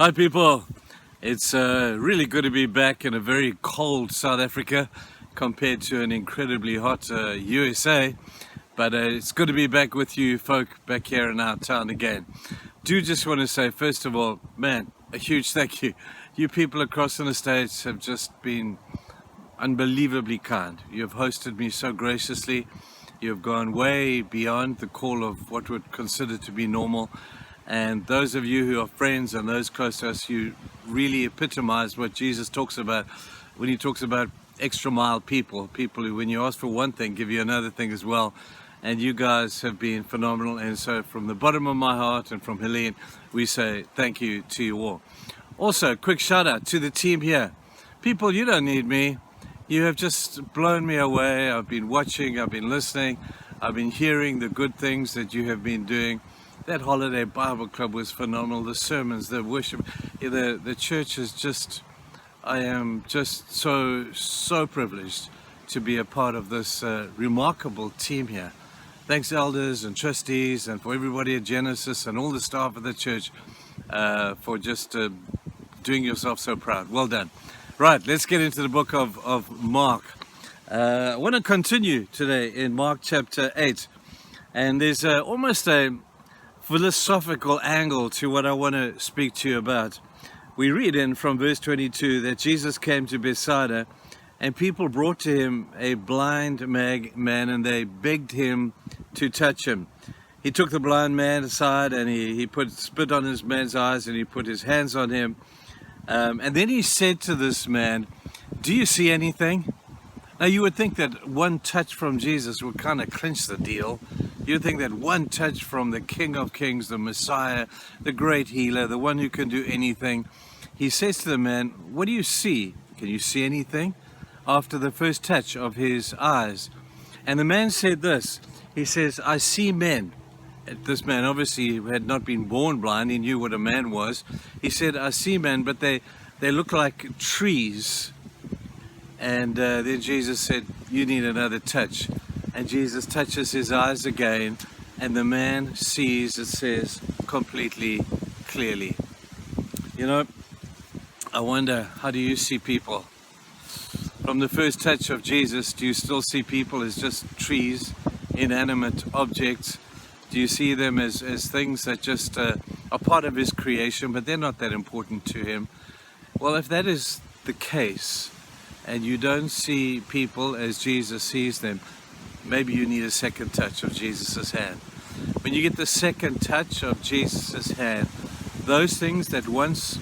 Hi people, it's really good to be back in a very cold South Africa compared to an incredibly hot USA, but it's good to be back with you folk back here in our town again. Do just want to say, first of all, man, a huge thank you. You people across in the States have just been unbelievably kind. You have hosted me so graciously. You have gone way beyond the call of what would consider to be normal. And those of you who are friends and those close to us, you really epitomize what Jesus talks about when he talks about extra mile people who, when you ask for one thing, give you another thing as well. And you guys have been phenomenal. And so from the bottom of my heart and from Helene, we say thank you to you all. Also, quick shout out to the team here. People, you don't need me. You have just blown me away. I've been watching, I've been listening, I've been hearing the good things that you have been doing. That holiday Bible club was phenomenal. The sermons, the worship, the church is just, I am just so privileged to be a part of this remarkable team here. Thanks elders and trustees and for everybody at Genesis and all the staff of the church for just doing yourself so proud. Well done. Right, let's get into the book of Mark. I want to continue today in Mark chapter 8. And there's almost a philosophical angle to what I want to speak to you about. We read in from verse 22 that Jesus came to Bethsaida and people brought to him a blind man and they begged him to touch him. He took the blind man aside and he put spit on his man's eyes and he put his hands on him. And then he said to this man, "Do you see anything?" Now you would think that one touch from Jesus would kind of clinch the deal. You'd think that one touch from the King of Kings, the Messiah, the great healer, the one who can do anything. He says to the man, "What do you see? Can you see anything?" After the first touch of his eyes. And the man said this, he says, "I see men." This man obviously had not been born blind, he knew what a man was. He said, "I see men, but they look like trees." And then Jesus said, "You need another touch." And Jesus touches his eyes again, and the man sees, it says, completely clearly. You know, I wonder, how do you see people? From the first touch of Jesus, do you still see people as just trees, inanimate objects? Do you see them as things that just are part of his creation, but they're not that important to him? Well, if that is the case, and you don't see people as Jesus sees them, maybe you need a second touch of Jesus' hand. When you get the second touch of Jesus' hand, those things that once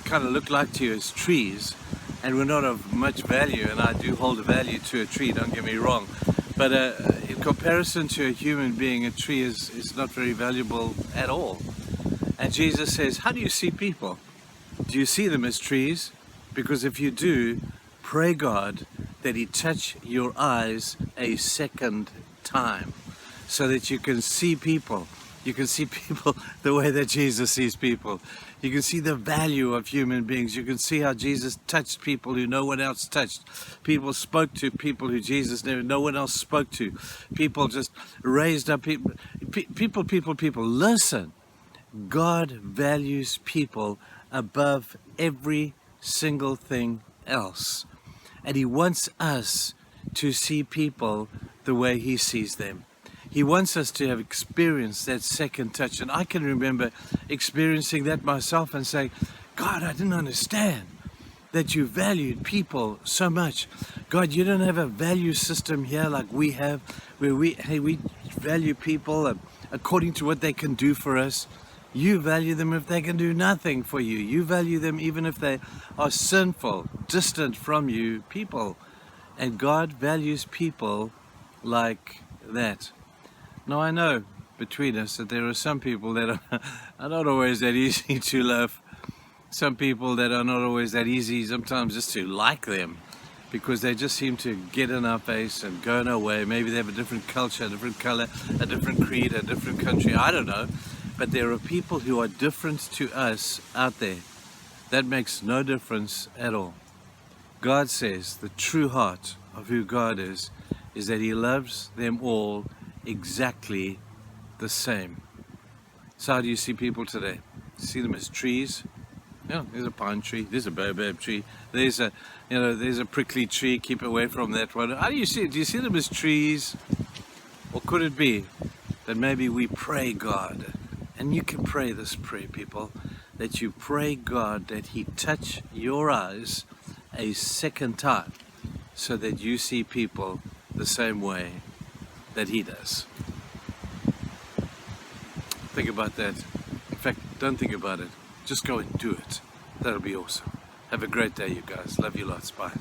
kind of looked like to you as trees and were not of much value, and I do hold a value to a tree, don't get me wrong, but in comparison to a human being, a tree is not very valuable at all. And Jesus says, how do you see people? Do you see them as trees? Because if you do, pray God that he touch your eyes a second time so that you can see people. You can see people the way that Jesus sees people. You can see the value of human beings. You can see how Jesus touched people who no one else touched. People spoke to people who Jesus no one else spoke to. People just raised up people. People. Listen, God values people above every single thing else. And he wants us to see people the way he sees them. He wants us to have experienced that second touch. And I can remember experiencing that myself and saying, God, I didn't understand that you valued people so much. God, you don't have a value system here like we have, where we value people according to what they can do for us. You value them if they can do nothing for you. You value them even if they are sinful, distant from you people. And God values people like that. Now I know between us that there are some people that are not always that easy to love. Some people that are not always that easy sometimes just to like them, because they just seem to get in our face and go in our way. Maybe they have a different culture, a different color, a different creed, a different country, I don't know. But there are people who are different to us out there. That makes no difference at all. God says the true heart of who God is that he loves them all exactly the same. So how do you see people today? See them as trees? Yeah, there's a pine tree, there's a baobab tree, there's a, there's a prickly tree. Keep away from that one. How do you see it? Do you see them as trees? Or could it be that maybe we pray God, and you can pray this prayer, people, that you pray God that He touch your eyes a second time so that you see people the same way that He does. Think about that. In fact, don't think about it. Just go and do it. That'll be awesome. Have a great day, you guys. Love you lots. Bye.